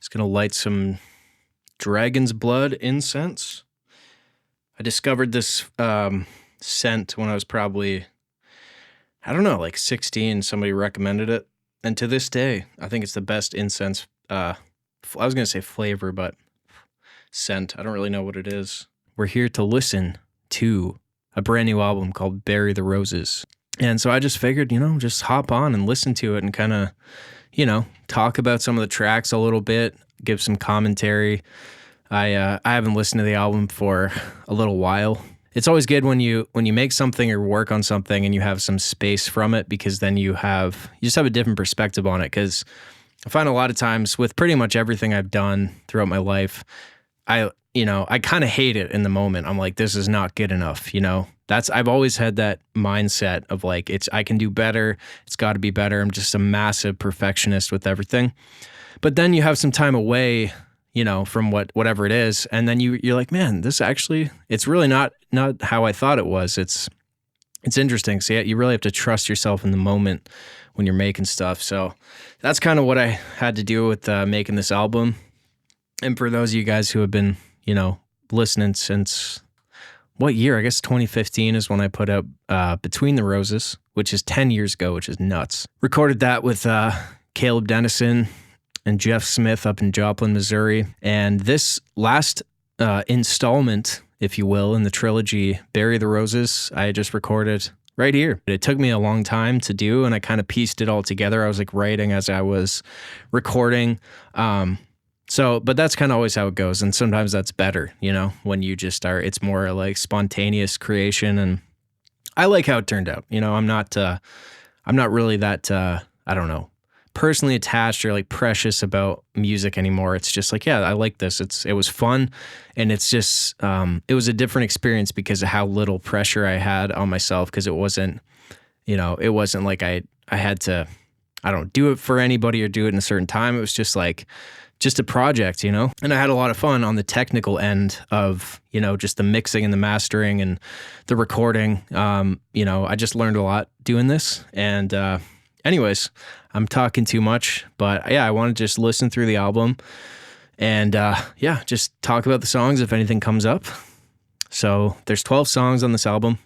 Just gonna light some dragon's blood incense. I discovered this scent when I was probably, I don't know, like 16. Somebody recommended it. And to this day, I think it's the best incense. I was going to say flavor, but scent. I don't really know what it is. We're here to listen to a brand new album called Bury the Roses. And so I just figured, just hop on and listen to it and kind of, talk about some of the tracks a little bit, give some commentary. I haven't listened to the album for a little while. It's always good when you make something or work on something and you have some space from it, because then you just have a different perspective on it. Because I find a lot of times with pretty much everything I've done throughout my life, I kind of hate it in the moment. I'm like, this is not good enough. I've always had that mindset of like, I can do better. It's got to be better. I'm just a massive perfectionist with everything. But then you have some time away, from whatever it is. And then you're like, man, this actually, it's really not how I thought it was. It's interesting. So yeah, you really have to trust yourself in the moment when you're making stuff. So that's kind of what I had to do with making this album. And for those of you guys who have been, listening since what year? I guess 2015 is when I put out Between the Roses, which is 10 years ago, which is nuts. Recorded that with Caleb Dennison and Jeff Smith up in Joplin, Missouri. And this last installment, if you will, in the trilogy, Bury the Roses, I just recorded right here. It took me a long time to do, and I kind of pieced it all together. I was like writing as I was recording. But that's kind of always how it goes. And sometimes that's better, when you just start, it's more like spontaneous creation. And I like how it turned out. I'm not really that, I don't know, personally attached or like precious about music anymore. It's just like, yeah, I like this. It was fun. And it's just, it was a different experience because of how little pressure I had on myself. Cause it wasn't like I had to, do it for anybody or do it in a certain time. It was just like, just a project, and I had a lot of fun on the technical end of, just the mixing and the mastering and the recording. I just learned a lot doing this. And, anyways, I'm talking too much, but yeah, I want to just listen through the album and, just talk about the songs if anything comes up. So there's 12 songs on this album.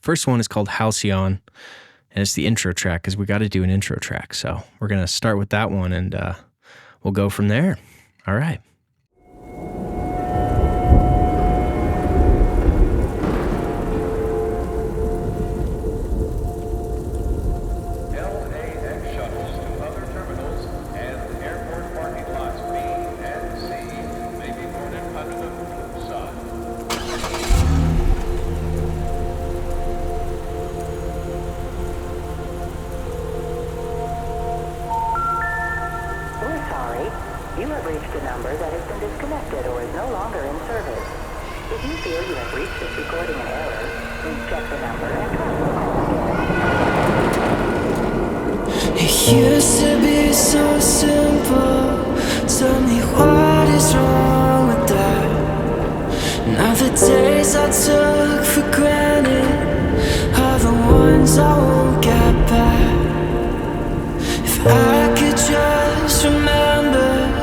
First one is called Halcyon, and it's the intro track because we got to do an intro track. So we're going to start with that one and, we'll go from there. All right. LAX shuttles to other terminals and airport parking lots B and C may be boarded under the blue sun. We're sorry. You have reached a number that has been disconnected or is no longer in service. If you feel you have reached this recording in error, please check the number and try to call again. It used to be so simple. Tell me what is wrong with that. Now the days I took for granted are the ones I won't get back. If I could just remember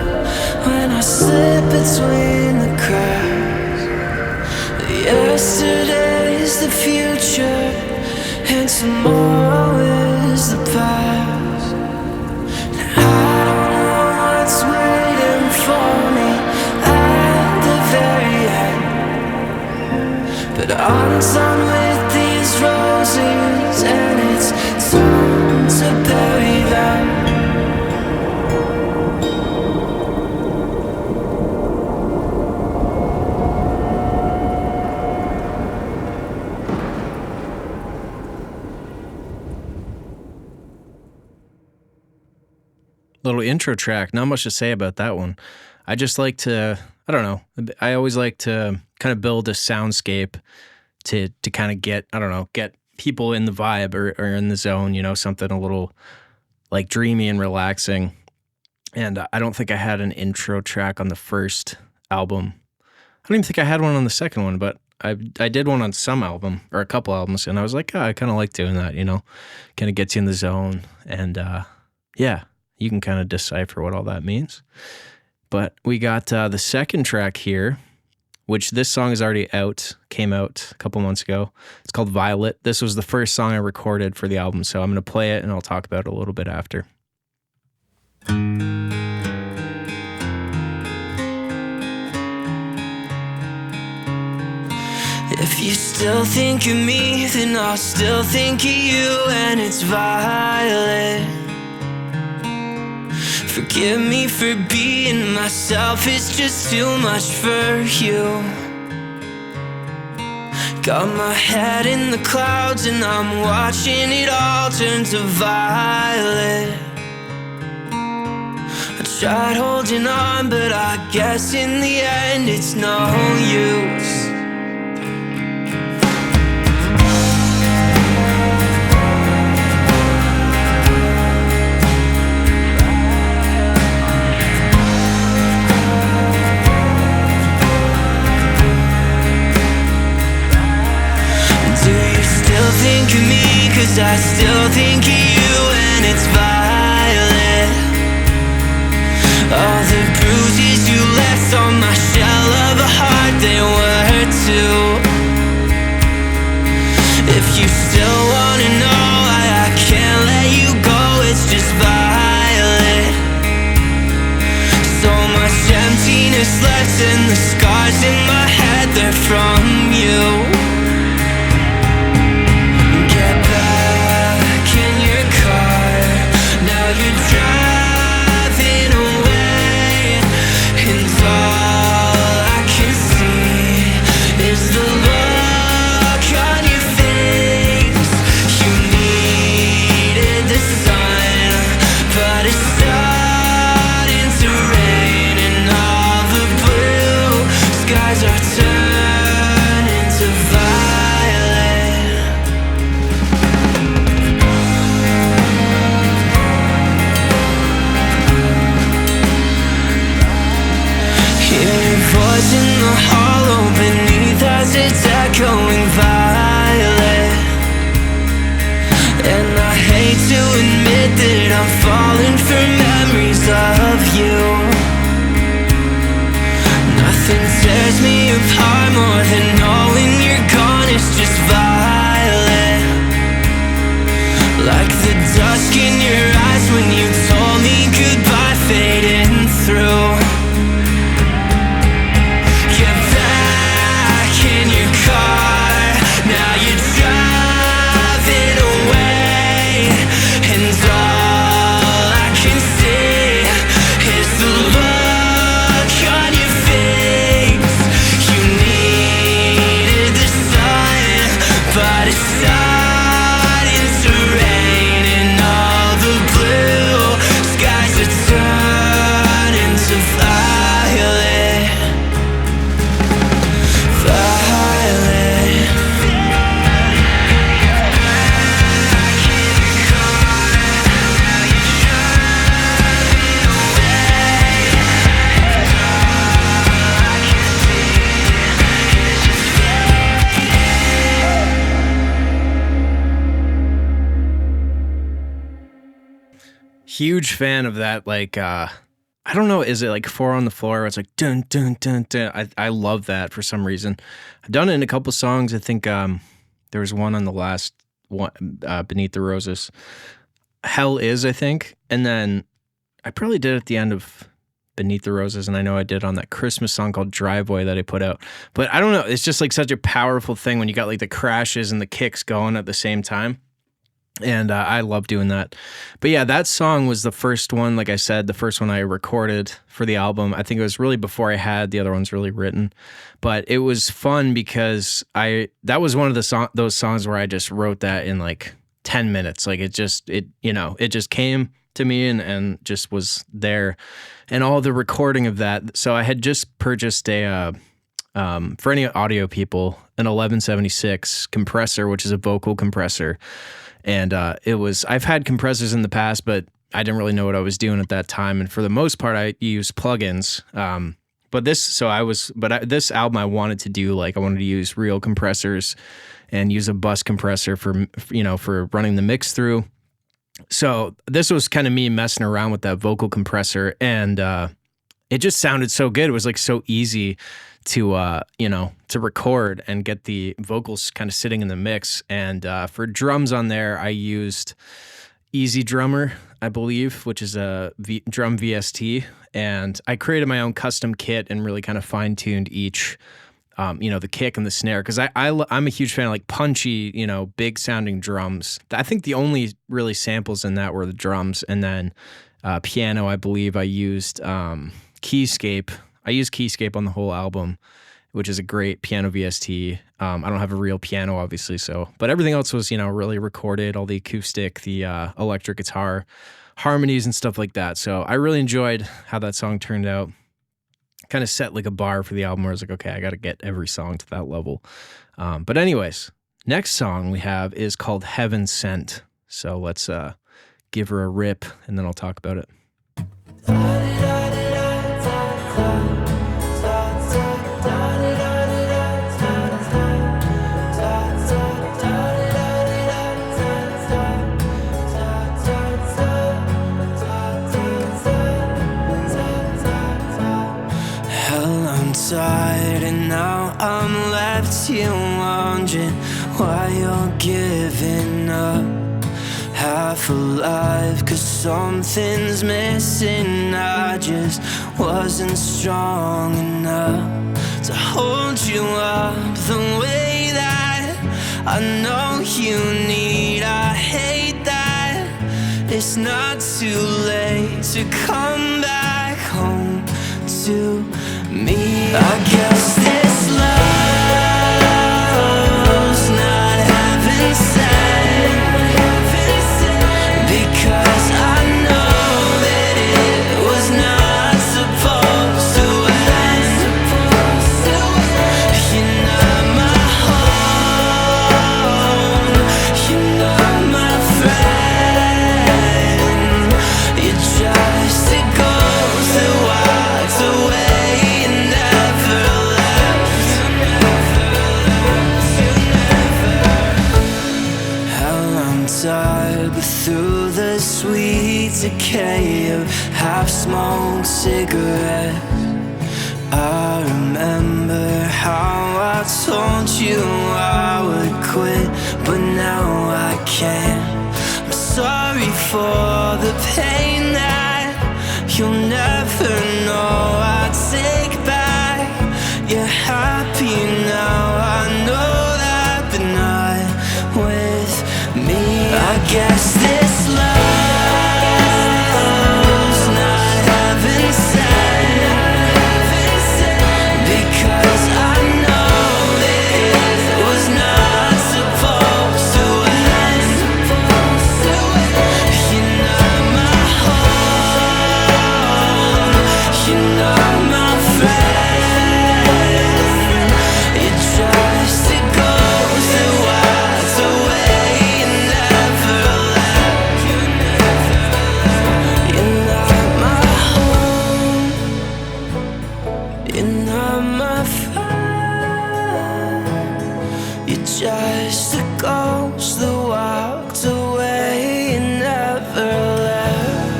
when I slip between the cracks. Yesterday's the future and tomorrow is the past. I don't know what's waiting for me at the very end, but I'm done with these roses and it's time to bury them. Little intro track. Not much to say about that one. I just like to, I don't know. I always like to kind of build a soundscape to kind of get people in the vibe or in the zone, something a little like dreamy and relaxing. And I don't think I had an intro track on the first album. I don't even think I had one on the second one, but I did one on some album or a couple albums, and I was like, I kind of like doing that, kind of gets you in the zone. And yeah, you can kind of decipher what all that means. But we got the second track here, which this song is already out, came out a couple months ago. It's called Violet. This was the first song I recorded for the album, so I'm going to play it and I'll talk about it a little bit after. If you still think of me, then I'll still think of you, and it's Violet. Forgive me for being myself, it's just too much for you. Got my head in the clouds and I'm watching it all turn to violet. I tried holding on, but I guess in the end it's no use. Think of me, cause I still think of you, and it's violet. All the bruises you left on my shell of a heart, they were too. If you still wanna know why I can't let you go, it's just violet. So much emptiness left, and the scars in my head, they're from you. It's echoing violet, and I hate to admit that I'm falling for memories of you. Nothing tears me apart more than knowing you're gone. It's just violet, like the dusk in your eyes when you told me goodbye, fading through. Now you're driving away, and all I can see is the look on your face. You needed the sun, but it's starting to rain, and all the blue skies are turning to violet. Huge fan of that, like, I don't know, is it like Four on the Floor where it's like dun dun dun dun? I love that for some reason. I've done it in a couple songs. I think there was one on the last one, Beneath the Roses. Hell Is, I think. And then I probably did it at the end of Beneath the Roses, and I know I did on that Christmas song called Driveway that I put out. But I don't know, it's just like such a powerful thing when you got like the crashes and the kicks going at the same time. And I love doing that. But yeah, that song was the first one, like I said, the first one I recorded for the album. I think it was really before I had the other ones really written. But it was fun because that was one of those songs where I just wrote that in like 10 minutes. Like it just came to me and just was there. And all the recording of that. So I had just purchased for any audio people, an 1176 compressor, which is a vocal compressor. And I've had compressors in the past, but I didn't really know what I was doing at that time. And for the most part, I used plugins. But this album, I wanted to do, like, I wanted to use real compressors and use a bus compressor for running the mix through. So this was kind of me messing around with that vocal compressor, and it just sounded so good. It was like so easy to to record and get the vocals kind of sitting in the mix. And for drums on there, I used Easy Drummer, I believe, which is a drum VST, and I created my own custom kit and really kind of fine-tuned each the kick and the snare, because I'm a huge fan of like punchy, big sounding drums. I think the only really samples in that were the drums, and then piano. I believe I used Keyscape. I used Keyscape on the whole album, which is a great piano VST. I don't have a real piano, obviously, but everything else was really recorded. All the acoustic, the electric guitar, harmonies and stuff like that. So I really enjoyed how that song turned out. Kind of set like a bar for the album where I was like, okay, I got to get every song to that level. But anyways, next song we have is called Heaven Sent. So let's give her a rip and then I'll talk about it. And now I'm left here wondering why you're giving up. Half alive, 'cause something's missing. I just wasn't strong enough to hold you up the way that I know you need. I hate that it's not too late to come back home to me. I guess this love's not heaven sent, because I know that it was not supposed to end. You're not my home, you're not my friend. You're just a ghost that walks away. But through the sweet decay of half-smoked cigarettes, I remember how I told you I would quit, but now I can't. I'm sorry for the pain that you'll never know I take back. You're happy now, I know that, but not with me. I guess this love's not heaven sent, because I know that it was not supposed to end. You're not my home, you're not my friend. You're just a ghost that walks away. Just a ghost that walked away and never left.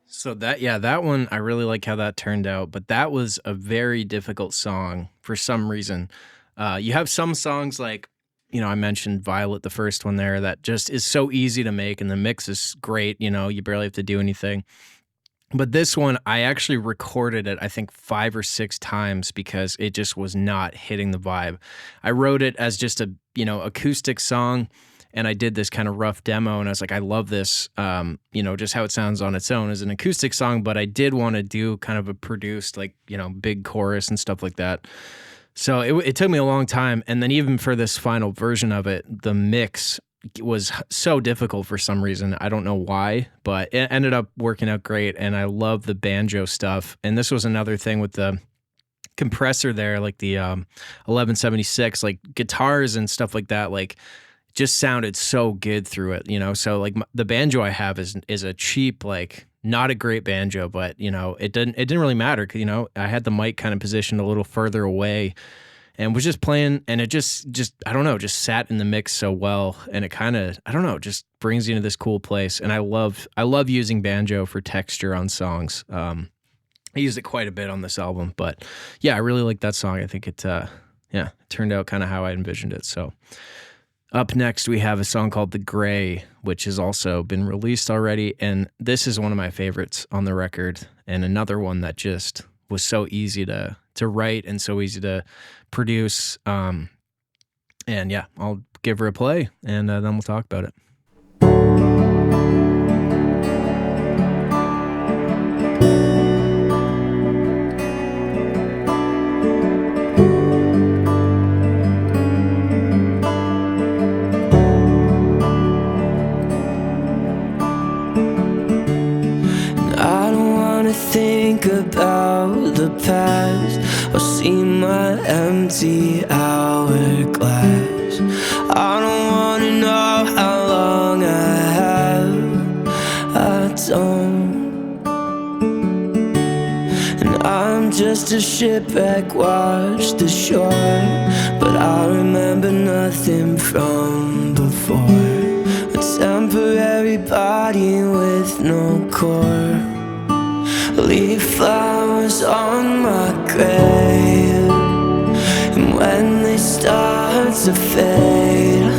So that one, I really like how that turned out, but that was a very difficult song for some reason. You have some songs like, I mentioned Violet, the first one there, that just is so easy to make and the mix is great, you barely have to do anything. But this one, I actually recorded it, I think 5 or 6 times because it just was not hitting the vibe. I wrote it as just a, acoustic song, and I did this kind of rough demo, and I was like, I love this, just how it sounds on its own as an acoustic song, but I did want to do kind of a produced, like, big chorus and stuff like that. So it took me a long time, and then even for this final version of it, the mix was so difficult for some reason. I don't know why, but it ended up working out great, and I love the banjo stuff. And this was another thing with the compressor there, like the 1176, like guitars and stuff like that, like just sounded so good through it, So like the banjo I have is a cheap, like not a great banjo, but it didn't really matter. 'Cause, I had the mic kind of positioned a little further away and was just playing, and it just I don't know, just sat in the mix so well, and it kind of, I don't know, just brings you into this cool place. And I love using banjo for texture on songs. I used it quite a bit on this album, but yeah, I really like that song. I think it turned out kind of how I envisioned it. So up next, we have a song called The Gray, which has also been released already. And this is one of my favorites on the record, and another one that just was so easy to write and so easy to produce. And yeah, I'll give her a play, and then we'll talk about it. Think about the past or see my empty hourglass. I don't wanna know how long I have. I don't. And I'm just a shipwreck washed ashore, but I remember nothing from before. A temporary body with no core. Leave flowers on my grave, and when they start to fade,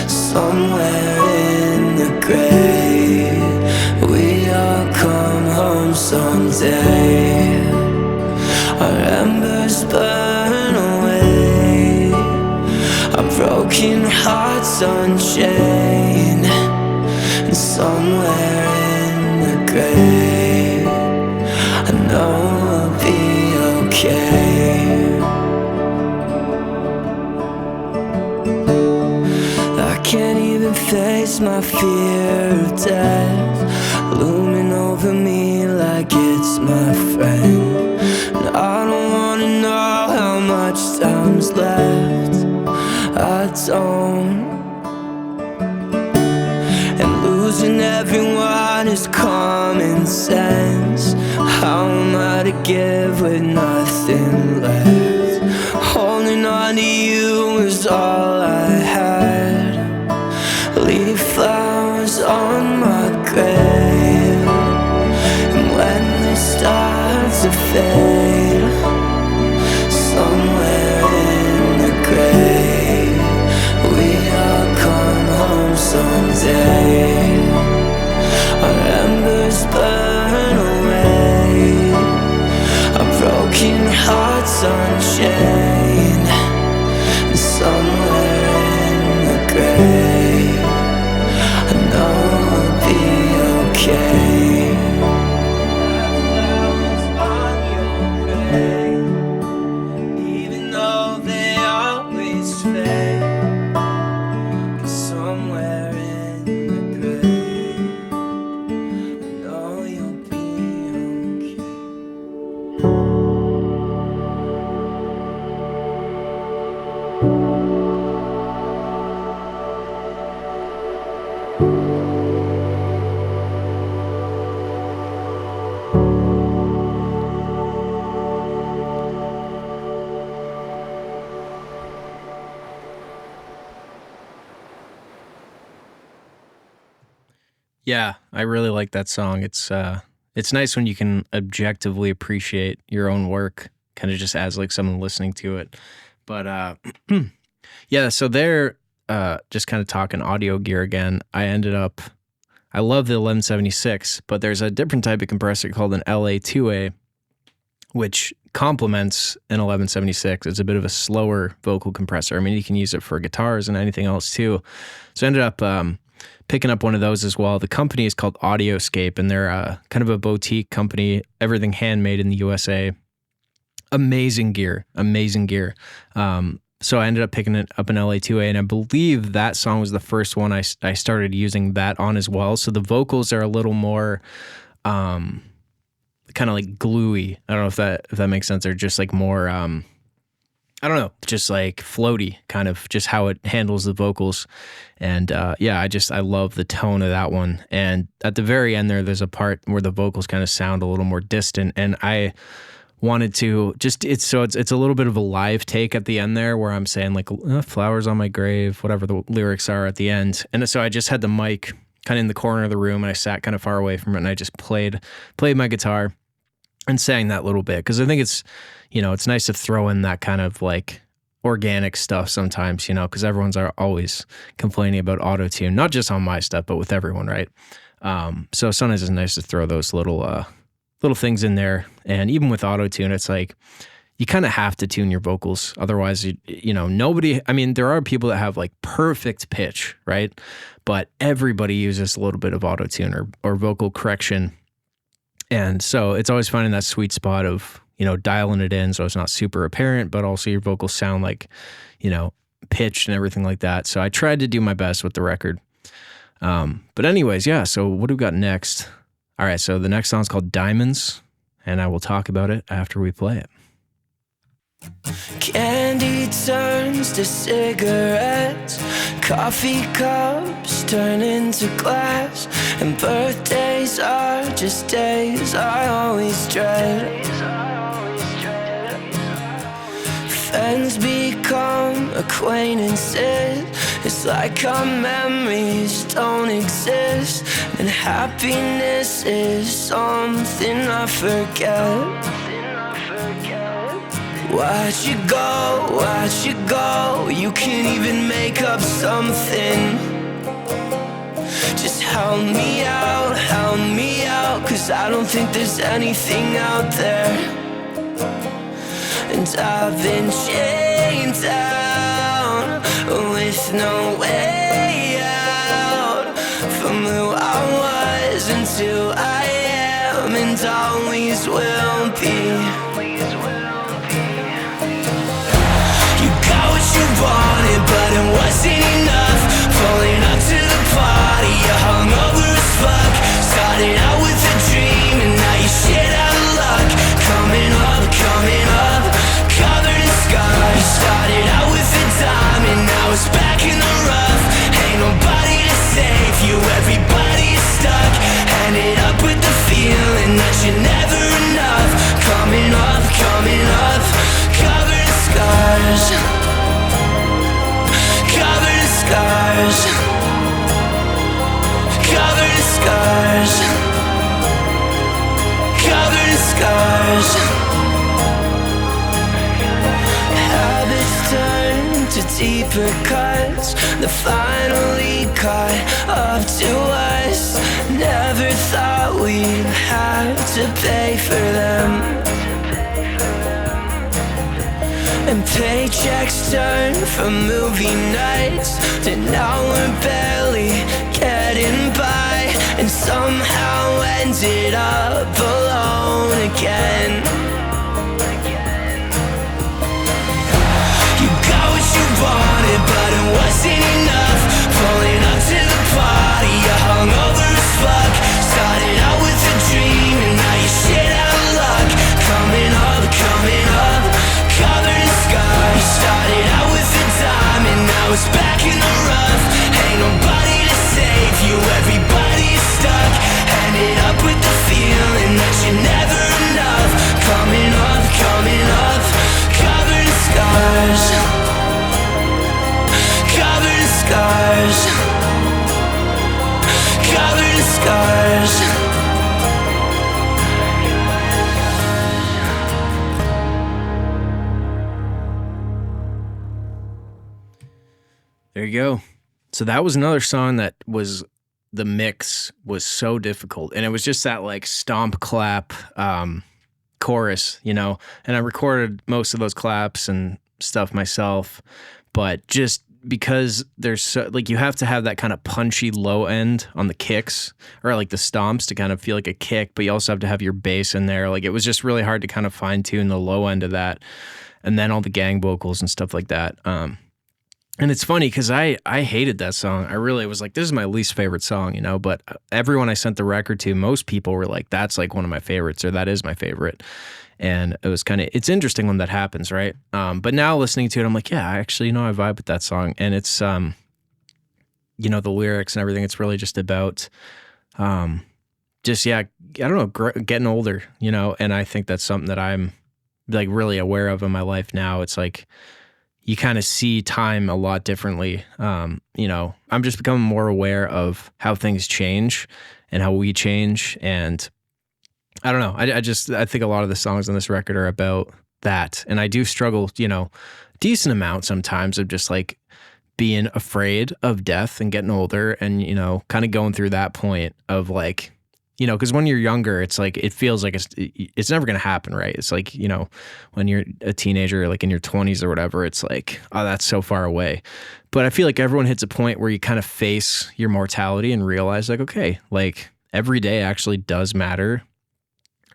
somewhere in the gray, we all come home someday. Our embers burn away, our broken hearts unchained, and somewhere in the gray, I know we'll be okay. I can't even face my fear of death, looming over me like it's my friend. And I don't wanna know how much time's left. I don't. And losing everyone is common sense. How am I to give with nothing left? Holding on to you is all I had. Leave flowers on my grave, and when they start to fade, somewhere in the gray, we all come home someday. Our embers burn away, our broken hearts unchained, and somewhere in the gray, I know we'll be okay. Flowers on your grave, even though they always fade, 'cause somewhere in the gray, I know you'll be okay. Yeah, I really like that song. It's nice when you can objectively appreciate your own work, kind of just as like someone listening to it. But yeah, so they're just kind of talking audio gear again. I love the 1176, but there's a different type of compressor called an LA2A, which complements an 1176. It's a bit of a slower vocal compressor. I mean, you can use it for guitars and anything else too. So I ended up picking up one of those as well. The company is called Audioscape, and they're kind of a boutique company, everything handmade in the USA. Amazing gear. So I ended up picking it up in LA2A, and I believe that song was the first one I started using that on as well. So the vocals are a little more kind of like gluey. I don't know if that makes sense. They're just like more I don't know, just like floaty, kind of just how it handles the vocals. And yeah, I love the tone of that one. And at the very end there's a part where the vocals kind of sound a little more distant, and I wanted to just it's a little bit of a live take at the end there where I'm saying like flowers on my grave, whatever the lyrics are at the end. And so I just had the mic kind of in the corner of the room, and I sat kind of far away from it, and I just played my guitar and sang that little bit, because I think it's, you know, it's nice to throw in that kind of like organic stuff sometimes, you know, because everyone's always complaining about auto-tune, not just on my stuff, but with everyone, right? So sometimes it's nice to throw those little things in there. And even with auto-tune, it's like you kind of have to tune your vocals. Otherwise, you know, there are people that have like perfect pitch, right? But everybody uses a little bit of auto-tune or vocal correction. And so it's always finding that sweet spot of, you know, dialing it in so it's not super apparent, but also your vocals sound like, you know, pitched and everything like that. So I tried to do my best with the record. But anyways, yeah, so what do we got next? All right, so the next song's called Diamonds, and I will talk about it after we play it. Candy turns to cigarettes, coffee cups turn into glass, and birthdays are just days I always dread. Friends become acquaintances, it's like our memories don't exist, and happiness is something I forget. Why'd you go? You can't even make up something. Just help me out, 'cause I don't think there's anything out there. And I've been chained down with no way out, from who I was until I am and always will be. You wanted, but it wasn't enough. Pulling up to the party, you hung over as fuck. Started out with a dream, and now you shit out of luck. Coming up, covered in scars. Started out with a diamond, now it's back in the rough. Ain't nobody to save you, everybody is stuck. Ended up with the feeling that you're never enough. Coming up, covered in scars. Scars, covered in scars, covered in scars. Habits turn to deeper cuts that finally caught up to us. Never thought we'd have to pay for them. And paychecks turn from movie nights to now we're barely getting by, and somehow ended up alone again. You got what you wanted, but it wasn't enough. Pulling up to the party, you hung over as fuck. Started out with a dream, and now you shit out of luck. Coming up, covered in scars. Started out with a diamond, now it's back in the rough. Ain't nobody to save you, everybody is stuck. Ended up with the feeling that you're never enough. Coming up, covered in scars. Covered in scars. Covered in scars. There you go. So that was another song that was, the mix was so difficult. And it was just that like stomp clap chorus, you know, and I recorded most of those claps and stuff myself, but just because there's so, like, you have to have that kind of punchy low end on the kicks or like the stomps to kind of feel like a kick, but you also have to have your bass in there. Like it was just really hard to kind of fine tune the low end of that. And then all the gang vocals and stuff like that. And it's funny because I hated that song. I really was like, this is my least favorite song, you know, but everyone I sent the record to, most people were like, that's like one of my favorites, or that is my favorite. And it was it's interesting when that happens, right? But now listening to it, I'm like, yeah, actually, you know, I vibe with that song. And it's, you know, the lyrics and everything, it's really just about, just, yeah, I don't know, getting older, you know, and I think that's something that I'm like really aware of in my life now. It's like, you kind of see time a lot differently. You know, I'm just becoming more aware of how things change and how we change. And I don't know. I think a lot of the songs on this record are about that. And I do struggle, you know, decent amount sometimes of just like being afraid of death and getting older and, you know, kind of going through that point of like, you know, because when you're younger, it's like, it feels like it's never going to happen, right? It's like, you know, when you're a teenager, like in your 20s or whatever, it's like, oh, that's so far away. But I feel like everyone hits a point where you kind of face your mortality and realize like, okay, like every day actually does matter.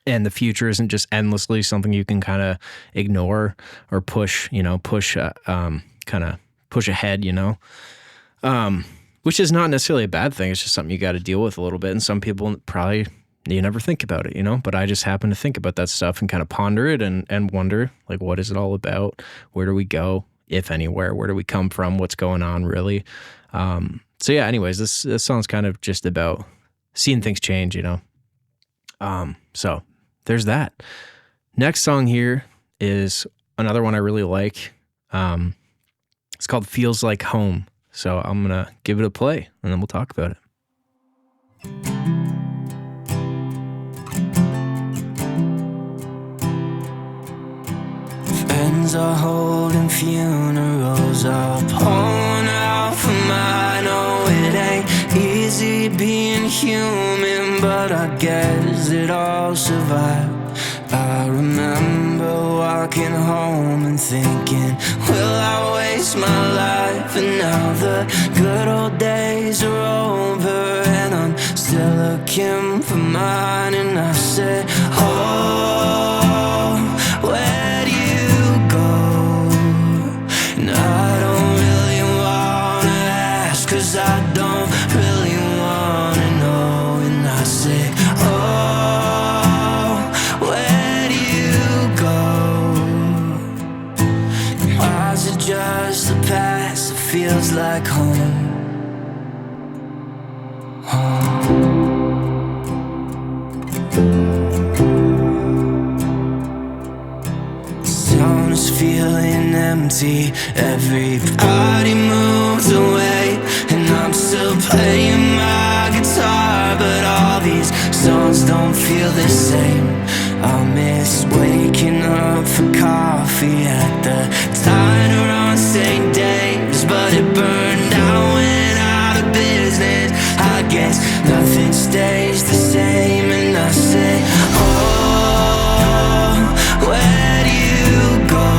And the future isn't just endlessly something you can kind of ignore or push, you know, kind of push ahead, you know? Which is not necessarily a bad thing. It's just something you got to deal with a little bit. And some people probably, you never think about it, you know, but I just happen to think about that stuff and kind of ponder it and wonder, like, what is it all about? Where do we go, if anywhere? Where do we come from? What's going on, really? So yeah, anyways, this song's kind of just about seeing things change, you know? So there's that. Next song here is another one I really like. It's called Feels Like Home. So I'm going to give it a play, and then we'll talk about it. Friends are holding funerals, are pouring out for mine. Oh, it ain't easy being human, but I guess it all survived. I remember walking home and thinking, will I waste my life? And now the good old days are over, and I'm still looking for mine. And I said, oh, where do you go? And I don't really wanna ask, 'cause I don't really wanna know. And I said, just the past, it feels like home. Town is feeling empty, everybody moves away, and I'm still playing my guitar, but all these songs don't feel the same. I miss waking up for coffee at the diner on St. Dave's, but it burned out, went out of business. I guess nothing stays the same, and I say, oh, where do you go?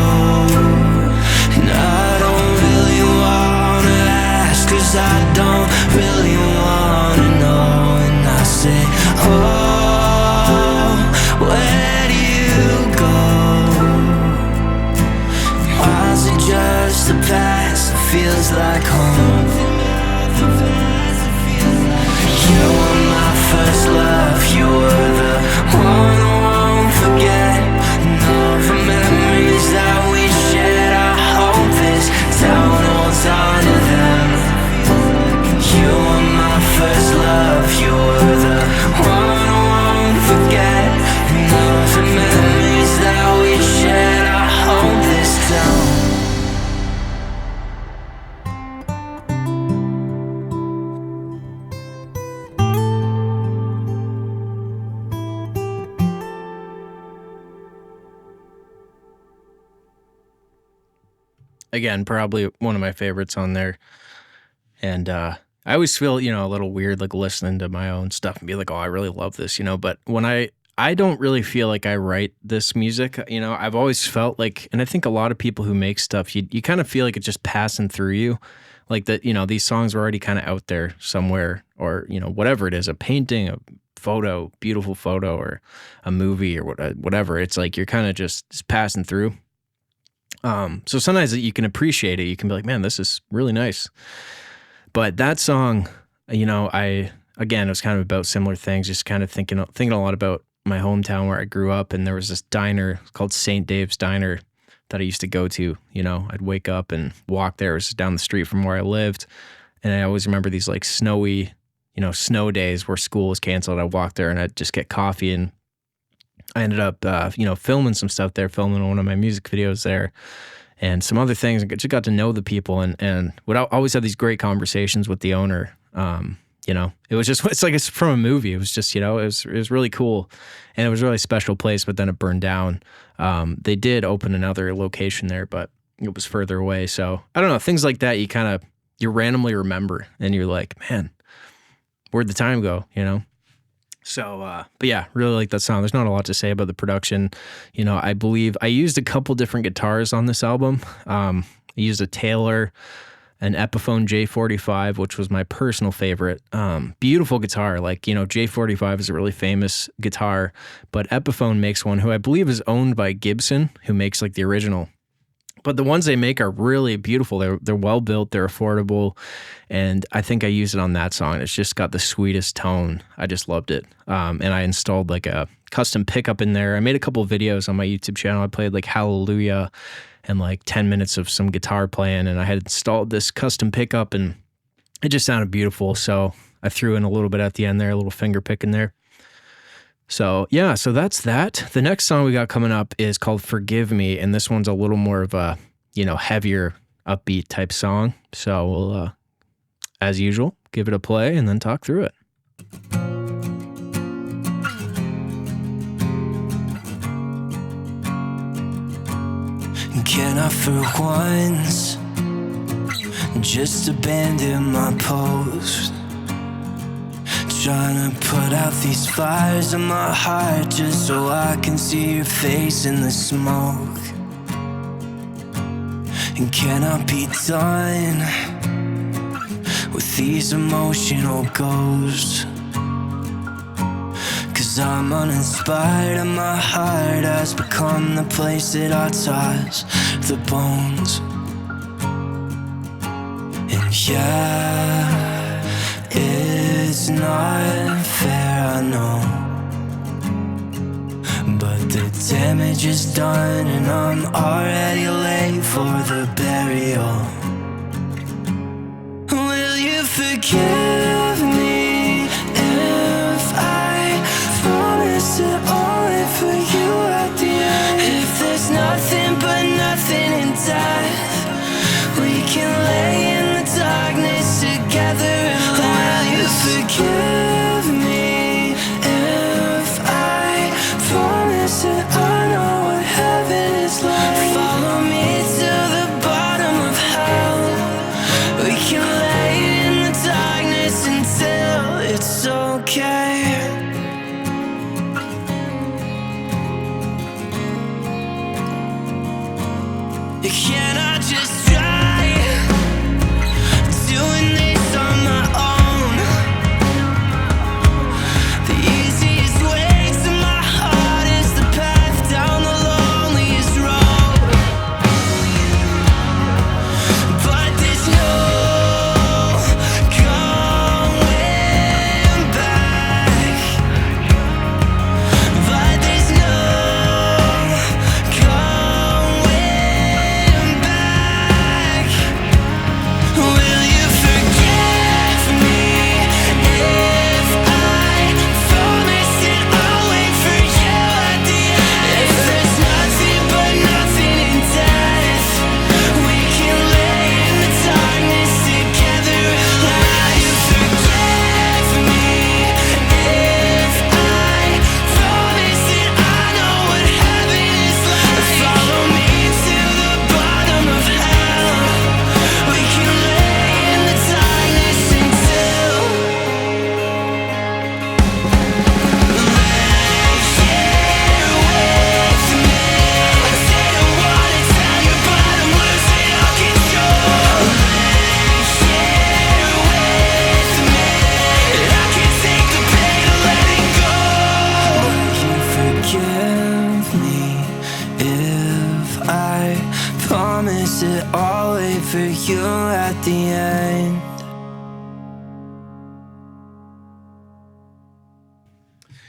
And I don't really wanna ask, 'cause I don't really wanna know. And I say, oh, where do you go? Why is it just the past? It feels like home. You were my first love. You were the one I won't forget. And all the memories that we shared, I hope this town holds on to them. You were my first love. You were the one I won't forget. And all the memories that we shared, I hope this town. Again, probably one of my favorites on there. And I always feel, you know, a little weird, like listening to my own stuff and be like, oh, I really love this, you know. But when I don't really feel like I write this music, you know. I've always felt like, and I think a lot of people who make stuff, you kind of feel like it's just passing through you. Like that, you know, these songs were already kind of out there somewhere, or, you know, whatever it is, a painting, a photo, beautiful photo, or a movie, or whatever. It's like you're kind of just passing through. So sometimes you can appreciate it. You can be like, man, this is really nice. But that song, you know, again, it was kind of about similar things, just kind of thinking a lot about my hometown where I grew up. And there was this diner called St. Dave's Diner that I used to go to. You know, I'd wake up and walk there. It was down the street from where I lived. And I always remember these like snowy, you know, snow days where school was canceled. I'd walk there and I'd just get coffee, and I ended up, you know, filming some stuff there, filming one of my music videos there and some other things. I just got to know the people and would always have these great conversations with the owner. You know, it's like it's from a movie. It was just, you know, it was really cool, and it was a really special place, but then it burned down. They did open another location there, but it was further away. So I don't know, things like that you randomly remember, and you're like, man, where'd the time go, you know? So, but yeah, really like that song. There's not a lot to say about the production. You know, I believe I used a couple different guitars on this album. I used a Taylor, an Epiphone J45, which was my personal favorite. Beautiful guitar. Like, you know, J45 is a really famous guitar, but Epiphone makes one who I believe is owned by Gibson, who makes like the original. But the ones they make are really beautiful. They're well built, they're affordable, and I think I used it on that song. It's just got the sweetest tone. I just loved it. And I installed like a custom pickup in there. I made a couple of videos on my YouTube channel. I played like Hallelujah and like 10 minutes of some guitar playing, and I had installed this custom pickup, and it just sounded beautiful. So I threw in a little bit at the end there, a little finger pick in there. So yeah, so that's that. The next song we got coming up is called Forgive Me, and this one's a little more of a, you know, heavier, upbeat type song. So we'll, as usual, give it a play and then talk through it. Can I for once just abandon my post? Trying to put out these fires in my heart just so I can see your face in the smoke. And can I be done with these emotional ghosts? 'Cause I'm uninspired and my heart has become the place that I toss the bones. And yeah, it's not fair, I know, but the damage is done and I'm already late for the burial. Will you forgive me if I promise it only for you at the end? If there's nothing but nothing in death, we can lay in the darkness together and will you forgive me if I promise that I know what heaven is like? Follow me to the bottom of hell. We can lay in the darkness until it's okay. Can I just try doing this on my own?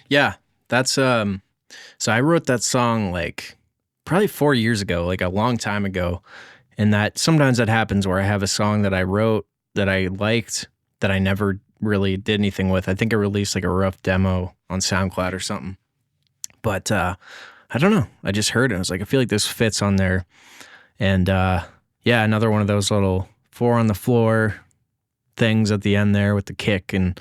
Yeah, that's so I wrote that song like probably 4 years ago, like a long time ago. And that sometimes that happens where I have a song that I wrote that I liked that I never really did anything with. I think I released like a rough demo on SoundCloud or something. But I don't know. I just heard it. I was like, I feel like this fits on there. And yeah, another one of those little 4 on the floor things at the end there with the kick and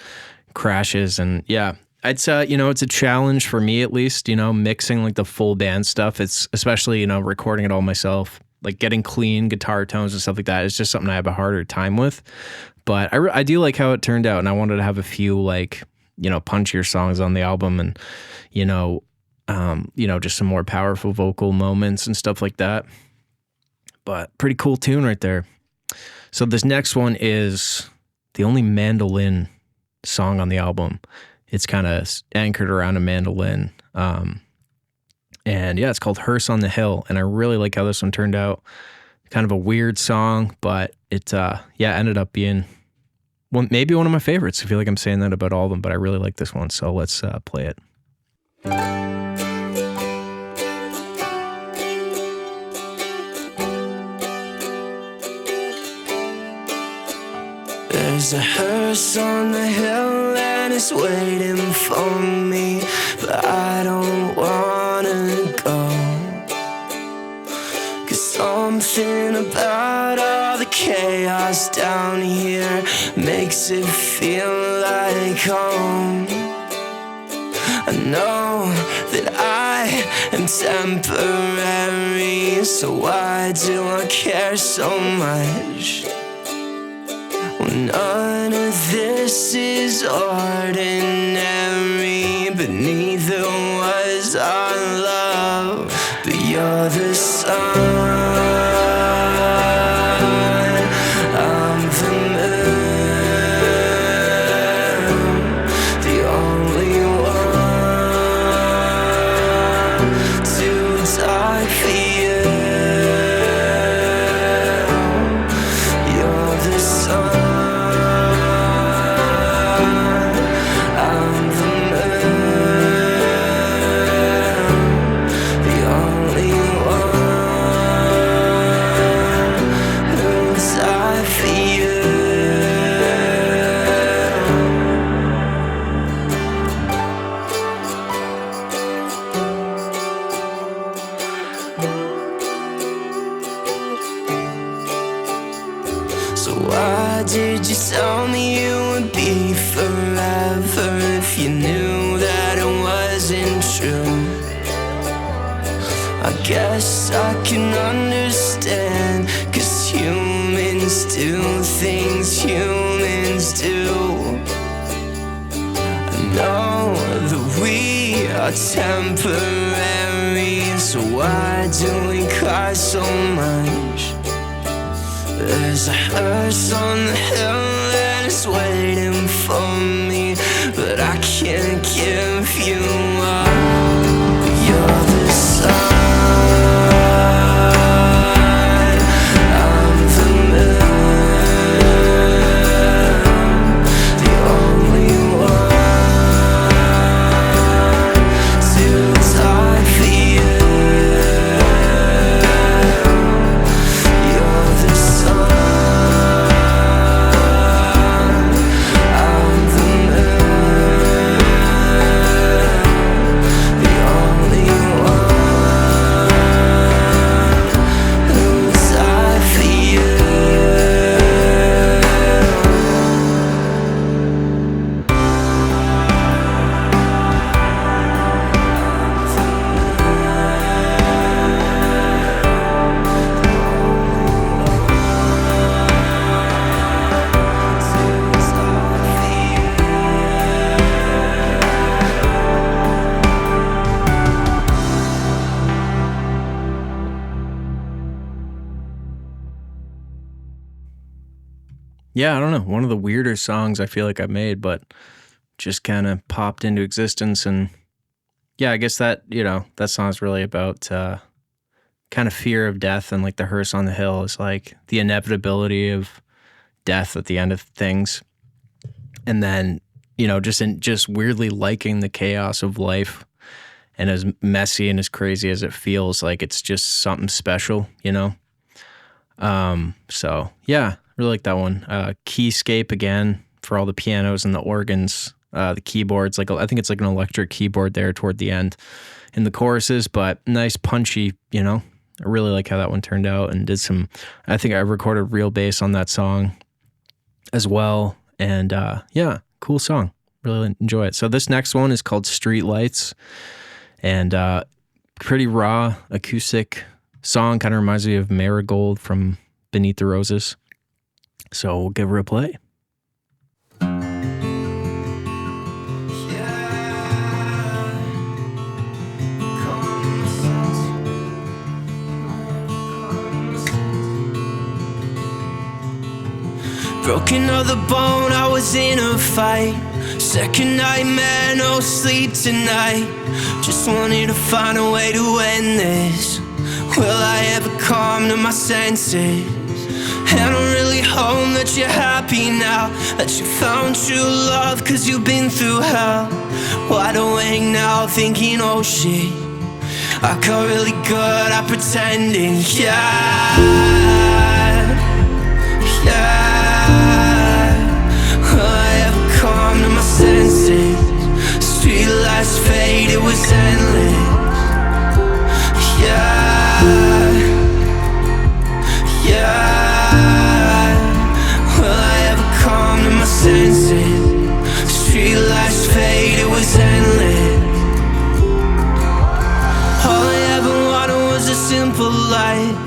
crashes. And yeah, it's it's a challenge for me, at least, mixing like the full band stuff. It's especially, recording it all myself, like getting clean guitar tones and stuff like that. It's just something I have a harder time with. But I do like how it turned out. And I wanted to have a few like, punchier songs on the album and, just some more powerful vocal moments and stuff like that. But pretty cool tune right there. So this next one is the only mandolin song on the album. It's kind of anchored around a mandolin. And yeah, it's called Hearse on the Hill. And I really like how this one turned out. Kind of a weird song, but it ended up being maybe one of my favorites. I feel like I'm saying that about all of them, but I really like this one. So let's play it. There's a hearse on the hill and it's waiting for me, but I don't wanna go. 'Cause something about all the chaos down here makes it feel like home. I know that I am temporary, so why do I care so much? None of this is ordinary, but neither was our love. But you're the sun, I'm the moon, the only one too dark for you. You're the sun, did you tell me you would be forever if you knew that it wasn't true? I guess I can understand, 'cause humans do things humans do. I know that we are temporary, so why do we cry so much? There's a hearse on the hill and it's waiting for me, but I can't give you up. You're the sun, I'm the moon, the only one too dark for you. You're the sun, Yeah, I don't know. One of the weirder songs I feel like I made, but just kind of popped into existence. And yeah, I guess that, that song's really about kind of fear of death, and like the hearse on the hill is like the inevitability of death at the end of things. And then just weirdly liking the chaos of life, and as messy and as crazy as it feels, like it's just something special, So yeah, really like that one. Keyscape again for all the pianos and the organs, the keyboards. Like I think it's like an electric keyboard there toward the end in the choruses, but nice punchy. I really like how that one turned out, and I think I recorded real bass on that song as well. And yeah, cool song. Really enjoy it. So this next one is called Streetlights, and pretty raw acoustic song. Kind of reminds me of Marigold from Beneath the Roses. So we'll give her a play. Broken of the bone, I was in a fight. Second nightmare, no sleep tonight. Just wanted to find a way to end this. Will I ever come to my senses? And I'm really home that you're happy now, that you found true love, cause you've been through hell. Wide awake now, thinking, oh shit, I got really good at pretending. Yeah. Will I ever come to my senses? Streetlights fade, it was endless. Will I ever come to my senses? Streetlights fade, it was endless. All I ever wanted was a simple life.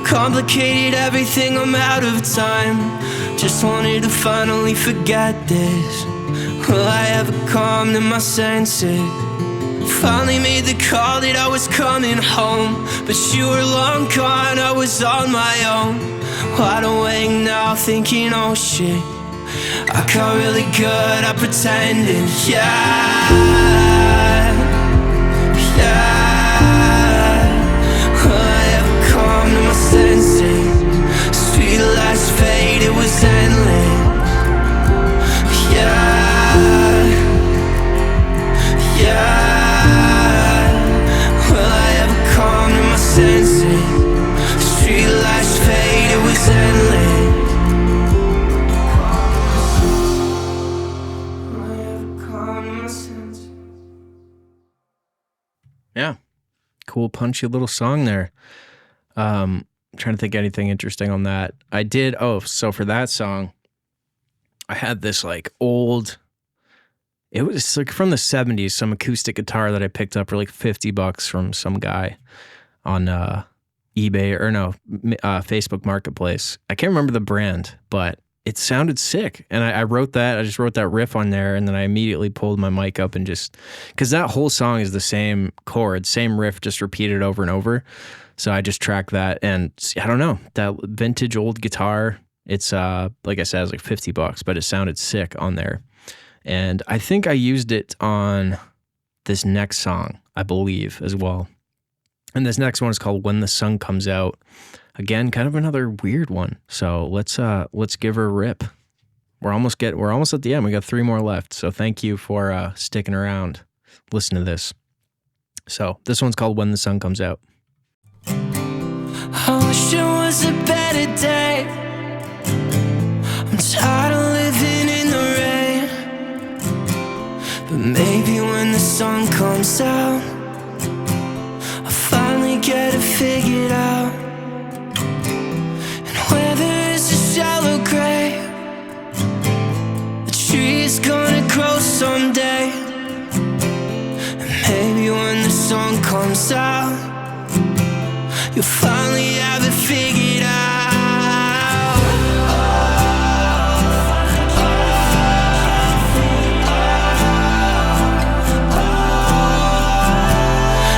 Complicated everything, I'm out of time. Just wanted to finally forget this. Will I ever come to my senses? Finally made the call that I was coming home, but you were long gone, I was on my own. Wide awake now, thinking, oh shit, I got really good at pretending. Will I ever come to my senses? Streetlights fade, it was endless. Will I ever come to my senses? Streetlights fade, it was endless. Will I ever come to my senses? Yeah, cool punchy little song there. I'm trying to think anything interesting on that. I did. So for that song, I had this like old, it was like from the 70s, some acoustic guitar that I picked up for like $50 from some guy on eBay or Facebook Marketplace. I can't remember the brand, but it sounded sick. And I just wrote that riff on there, and then I immediately pulled my mic up and because that whole song is the same chord, same riff, just repeated over and over. So I just tracked that, and I don't know, that vintage old guitar, it's like I said, it was like $50, but it sounded sick on there. And I think I used it on this next song, I believe, as well. And this next one is called When the Sun Comes Out. Again, kind of another weird one. So let's give her a rip. We're almost at the end. We got 3 more left. So thank you for sticking around. Listen to this. So this one's called When the Sun Comes Out. I wish it was a better day. I'm tired of living in the rain, but maybe when the sun comes out, I finally get it figured out. And where there is a shallow grave, a tree is gonna grow someday. And maybe when the sun comes out, you'll finally have it figured out.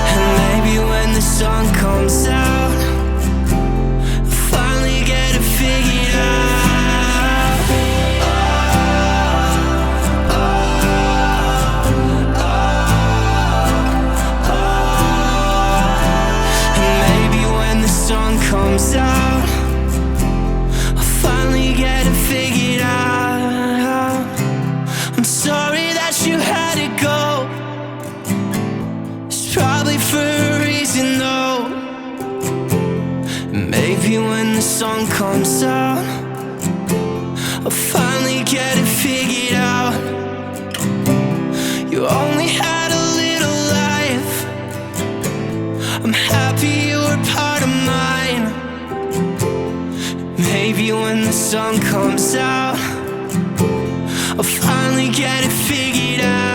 And maybe when the sun comes out, you'll finally get it figured out. And maybe when the sun comes out, I'll finally get it figured out. I'm sorry maybe when the sun comes out, I'll finally get it figured out. You only had a little life. I'm happy you were part of mine. Maybe when the sun comes out, I'll finally get it figured out.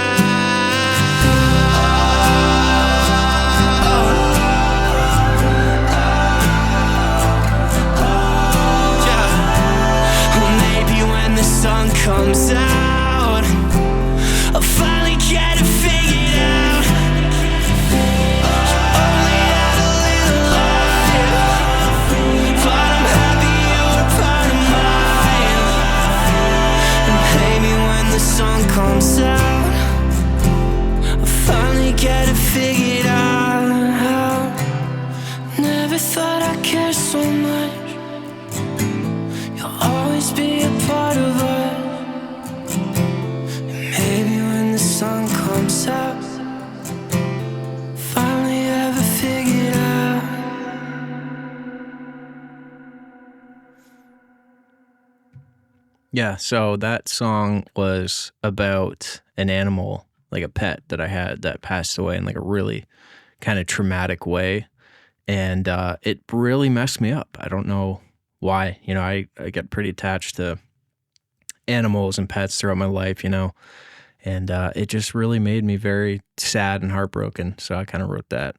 Sun comes out, I'll finally get it figured out. Only had a little life, but I'm happy you were part of mine. And maybe when the sun comes out, I'll finally get it figured out. Never thought I'd care so much. You'll always be a part of us. Sun comes out, finally ever figured out. Yeah, so that song was about an animal, like a pet that I had that passed away in like a really kind of traumatic way. And it really messed me up. I don't know why. You know, I get pretty attached to animals and pets throughout my life, you know. And it just really made me very sad and heartbroken. So I kind of wrote that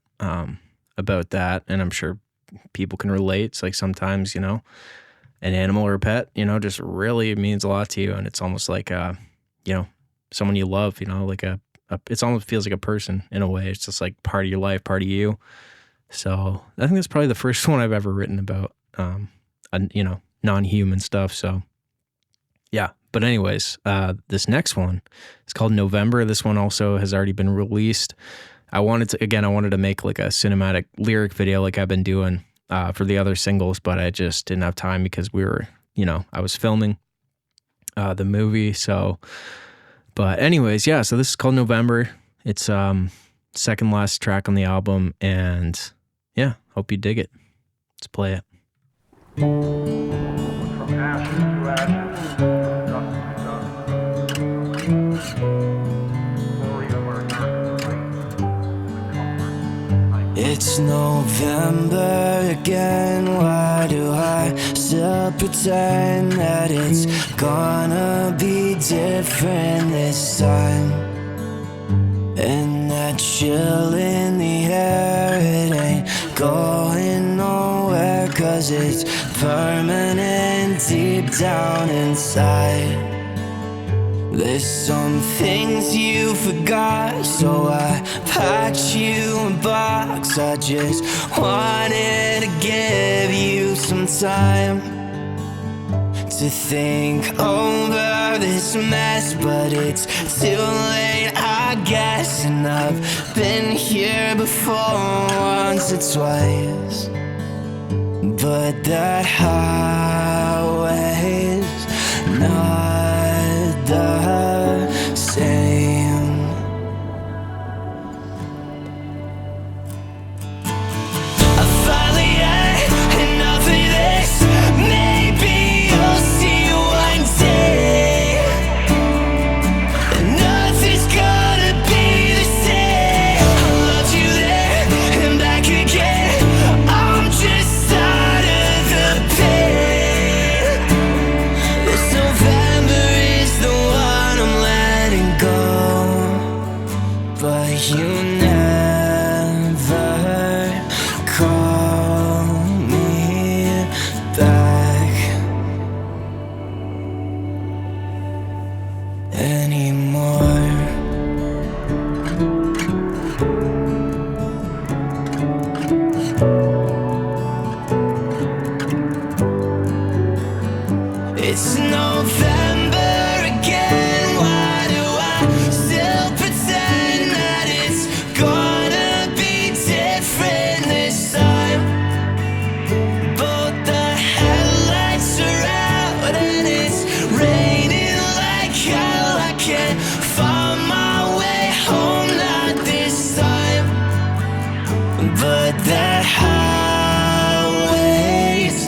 about that. And I'm sure people can relate. It's like sometimes, you know, an animal or a pet, you know, just really means a lot to you. And it's almost like, you know, someone you love, you know, like it almost feels like a person in a way. It's just like part of your life, part of you. So I think that's probably the first one I've ever written about, you know, non-human stuff. So yeah. But anyways, this next one is called November. This one also has already been released. I wanted to make like a cinematic lyric video like I've been doing for the other singles, but I just didn't have time because I was filming the movie. So, but anyways, yeah, so this is called November. It's second last track on the album, and yeah, hope you dig it. Let's play it. From ashes to ashes, from dust to dust. Glory of our dark night, comfort. It's November again. Why do I still pretend that it's gonna be different this time? And that chill in the air, it ain't going nowhere, 'cause it's permanent deep down inside. There's some things you forgot, so I packed you a box. I just wanted to give you some time to think over this mess, but it's too late, I guess. And I've been here before once or twice, but that highway's not the same. I finally had enough of this. Maybe you'll see one day, and nothing's gonna be the same. I loved you there and back again. I'm just tired of the pain. This November is the one I'm letting go, but you never call me back anymore. It's November again. Why do I still pretend that it's gonna be different this time? Both the headlights are out and it's raining like hell. I can't find my way home, not this time. But that highway's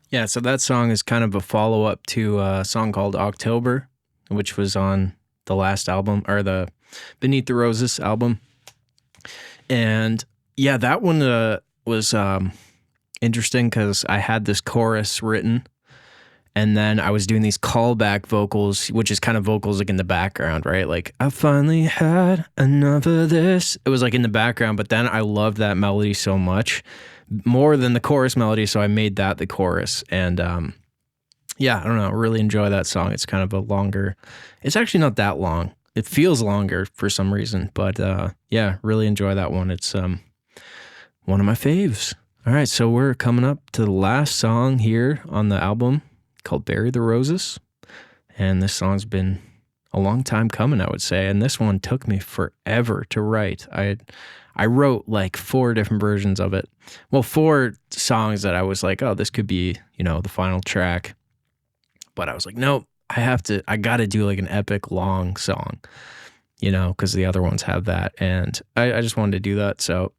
Yeah, so that song is kind of a follow-up to a song called October, which was on the last album, or the Beneath the Roses album. And yeah, that one was interesting because I had this chorus written, and then I was doing these callback vocals, which is kind of vocals like in the background, right? Like, I finally had enough of this. It was like in the background, but then I loved that melody so much, more than the chorus melody, so I made that the chorus. And yeah, I don't know, I really enjoy that song. It's kind of a longer, it's actually not that long. It feels longer for some reason, but yeah, really enjoy that one. It's one of my faves. All right, so we're coming up to the last song here on the album called Bury the Roses. And this song's been a long time coming, I would say. And this one took me forever to write. I wrote like 4 different versions of it. Well, 4 songs that I was like, oh, this could be, the final track. But I was like, nope, I got to do like an epic long song, because the other ones have that. And I just wanted to do that. So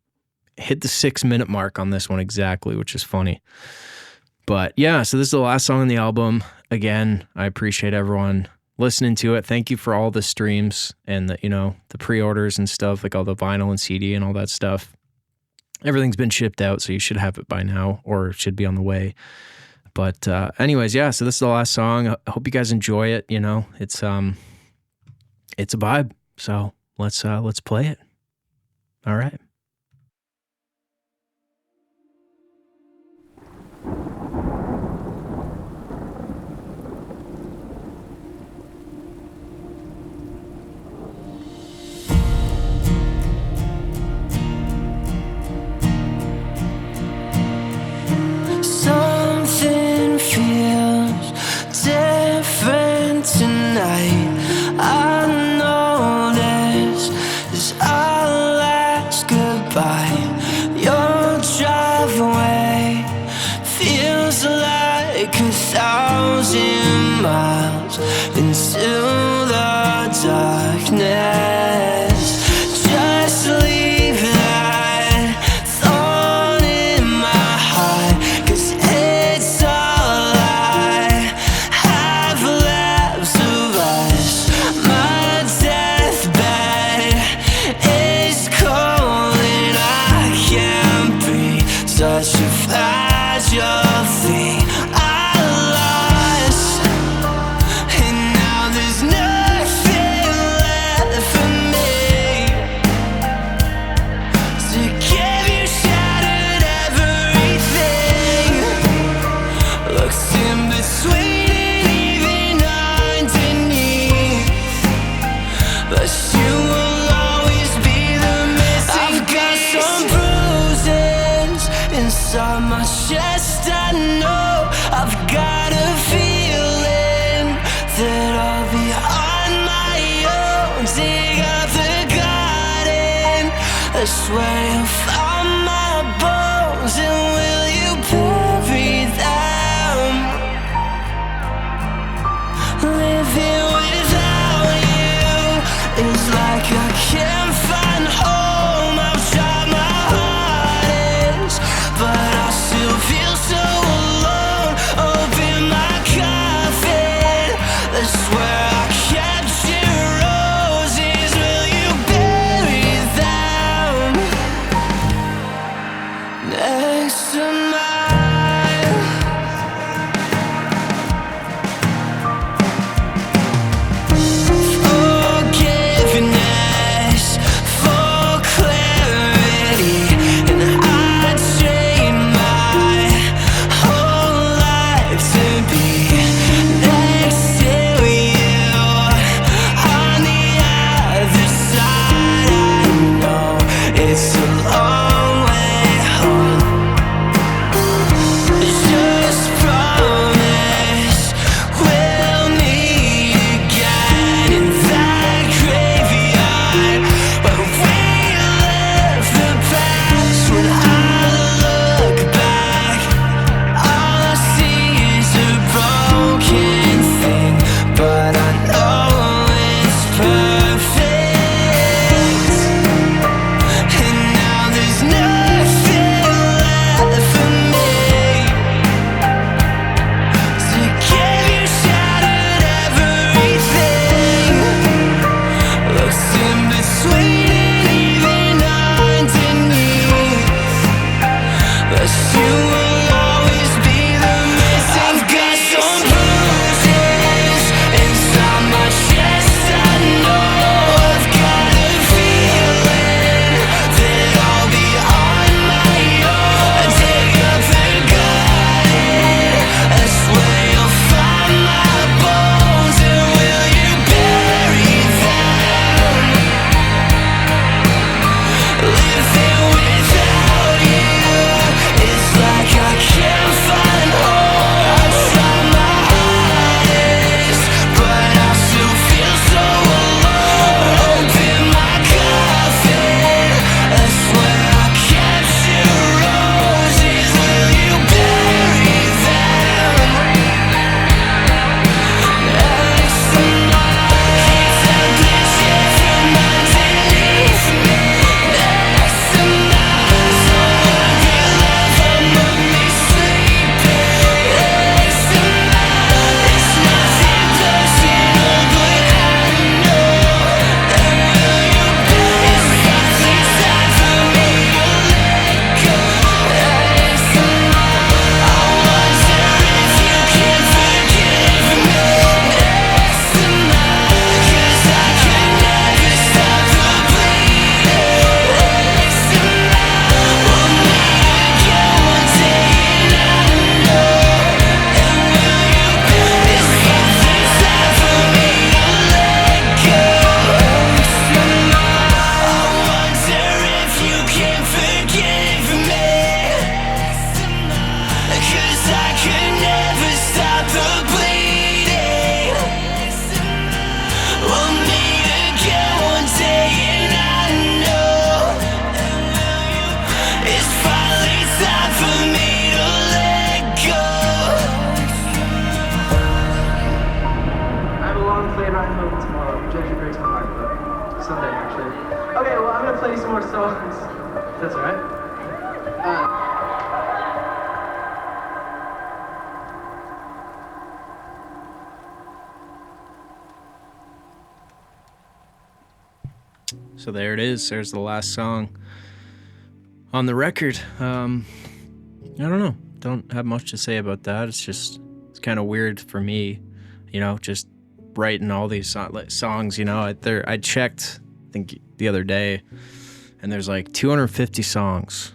hit the 6-minute mark on this one exactly, which is funny. But yeah, so this is the last song on the album. Again, I appreciate everyone listening to it. Thank you for all the streams and the pre-orders and stuff, like all the vinyl and CD and all that stuff. Everything's been shipped out, so you should have it by now, or it should be on the way. But anyways, yeah, so this is the last song. I hope you guys enjoy it. It's a vibe. So let's play it. All right. Something feels different tonight. I know this is our last goodbye. Your driveway feels like 1,000 miles into the darkness. Just leave that thorn in my heart, 'cause it's all I have left of us. My deathbed is cold and I can't breathe. Such a fragile thing I lost, and now there's nothing left for me to give you. Shattered everything, looks in between and even underneath, but you will always be the missing I've got piece. Some bruises inside my chest. I know I've got a feeling that I'll be on my own. Dig up the garden, that's where you'll find my bones. And will you bury them? Living without you is like I can't find home. I've tried my hardest, but I still feel so alone. Open my coffin, that's where I kept your roses. Will you bury them next to mine? Forgiveness for clarity, and I train my whole life to be next to you. On the other side, I know it's a long way home. some more songs. That's all right. So there it is. There's the last song on the record. I don't know. Don't have much to say about that. It's kind of weird for me, just writing all these songs. I checked, I think the other day, and there's like 250 songs,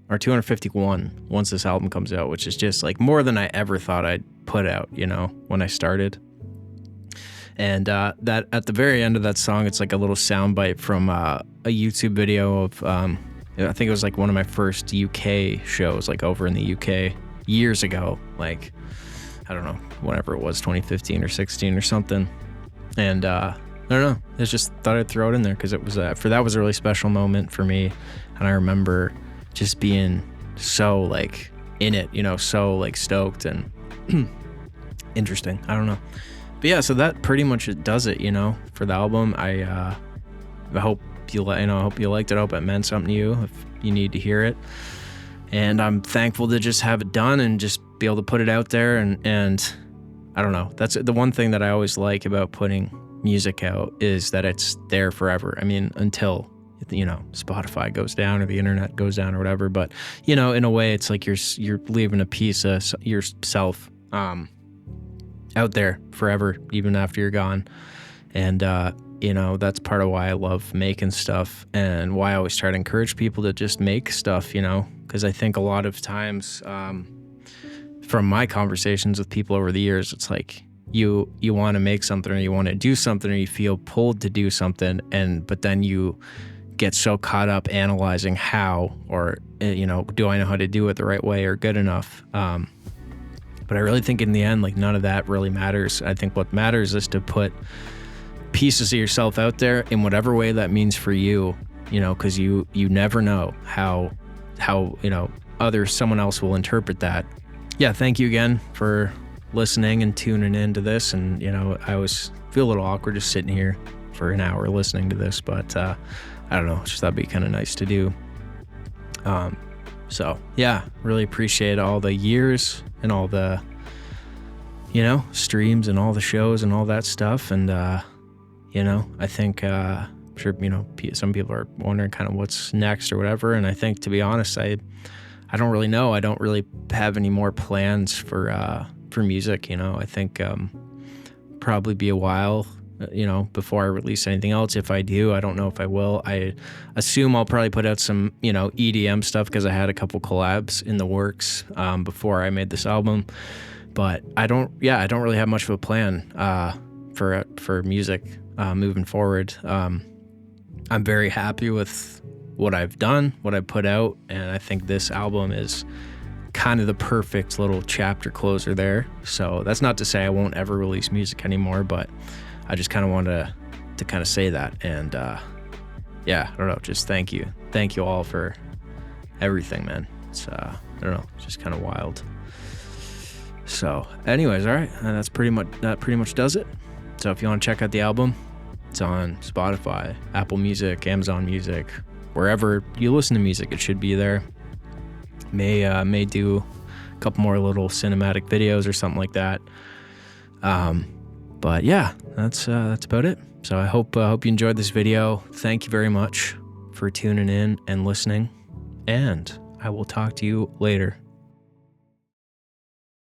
or 251 once this album comes out, which is just like more than I ever thought I'd put out, when I started. And that at the very end of that song, it's like a little soundbite from a YouTube video of, I think it was like one of my first UK shows, like over in the UK years ago, like, I don't know, whenever it was, 2015 or 16 or something. And I don't know, I just thought I'd throw it in there because it was that was a really special moment for me. And I remember just being so like in it, so like stoked and interesting. I don't know. But yeah, so that pretty much does it, for the album. I hope you liked it. I hope it meant something to you if you need to hear it. And I'm thankful to just have it done and just be able to put it out there. And I don't know. That's the one thing that I always like about putting music out is that it's there forever. I mean, until Spotify goes down or the internet goes down or whatever. But in a way, it's like you're leaving a piece of yourself out there forever, even after you're gone. And that's part of why I love making stuff and why I always try to encourage people to just make stuff, because I think a lot of times from my conversations with people over the years, it's like you want to make something or you want to do something or you feel pulled to do something, but then you get so caught up analyzing how, or do I know how to do it the right way or good enough. But I really think in the end, like, none of that really matters. I think what matters is to put pieces of yourself out there in whatever way that means for you, because you never know how someone else will interpret that. Yeah, thank you again for listening and tuning into this. And, I always feel a little awkward just sitting here for an hour listening to this, but I don't know, just that'd be kind of nice to do. So yeah, really appreciate all the years and all the, streams and all the shows and all that stuff. And, I think, I'm sure, some people are wondering kind of what's next or whatever. And I think, to be honest, I don't really know. I don't really have any more plans for music. I think, probably be a while, before I release anything else. If I do, I don't know if I will. I assume I'll probably put out some, EDM stuff because I had a couple collabs in the works before I made this album. But I don't really have much of a plan for music moving forward. I'm very happy with what I've done, what I've put out, and I think this album is kind of the perfect little chapter closer there. So that's not to say I won't ever release music anymore, but I just kind of wanted to kind of say that. And I don't know, just thank you all for everything, man. It's I don't know, it's just kind of wild. So anyways, all right, that pretty much does it. So if you want to check out the album, it's on Spotify, Apple Music, Amazon Music, wherever you listen to music, it should be there. May do a couple more little cinematic videos or something like that. But yeah, that's about it. So I hope you enjoyed this video. Thank you very much for tuning in and listening, and I will talk to you later.